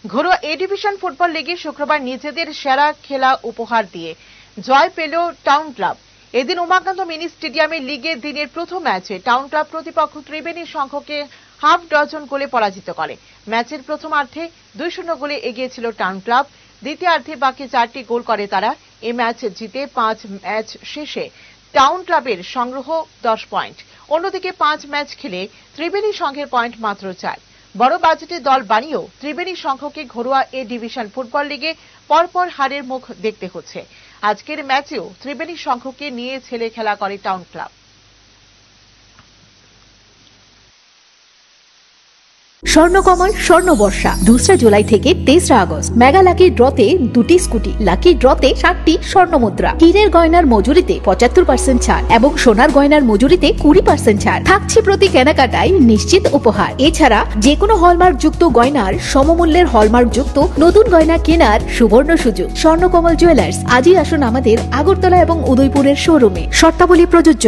ঘরোয়া এ division football লিগে শুক্রবার নিজেদের সেরা খেলা উপহার দিয়ে জয় পেল টাউন ক্লাব। এদিন উমাকান্ত মিনি স্টেডিয়ামে লিগের দিনের প্রথম ম্যাচে টাউন ক্লাব প্রতিপক্ষ ত্রিবেণী সংঘকে হাফ ডজন গোলে পরাজিত করে। ম্যাচের প্রথমার্ধে 2-0 গোলে এগিয়ে ছিল টাউন ক্লাব। দ্বিতীয়ার্ধে বাকি 4টি গোল করে তারা। এই ম্যাচ জিতে 5 ম্যাচ শেষে টাউন ক্লাবের সংগ্রহ 10 পয়েন্ট। অন্যদিকে 5 ম্যাচ খেলে ত্রিবেণী সংঘের পয়েন্ট মাত্র 4। বড় বাজেটের দল বানিয়েও ত্রিবেণী সংঘকে ঘরোয়া এ ডিভিশন ফুটবল লিগে পরপর হারের মুখ দেখতে হচ্ছে। আজকের ম্যাচেও ত্রিবেণী সংঘকে নিয়ে ছেলে খেলা করে টাউন ক্লাব। স্বর্ণকমল স্বর্ণবর্ষা 2 জুলাই থেকে 23 আগস্ট। মেগা লাকি ড্রতে 2টি স্কুটি, লাকি ড্রতে 7টি স্বর্ণ মুদ্রা, হীরের গয়নার মজুরিতে 75% ছাড় এবং সোনার গয়নার মজুরিতে 20% ছাড় থাকছে। প্রতি কেনাকাটায় নিশ্চিত উপহার। এছাড়া যে কোনো হলমার্ক যুক্ত গয়নার সমমূল্যের হলমার্ক যুক্ত নতুন গয়না কেনার সুবর্ণ সুযোগ। স্বর্ণকমল জুয়েলার্স, আজই আসুন আমাদের আগরতলা এবং উদয়পুরের শোরুমে। শর্তাবলী প্রযোজ্য।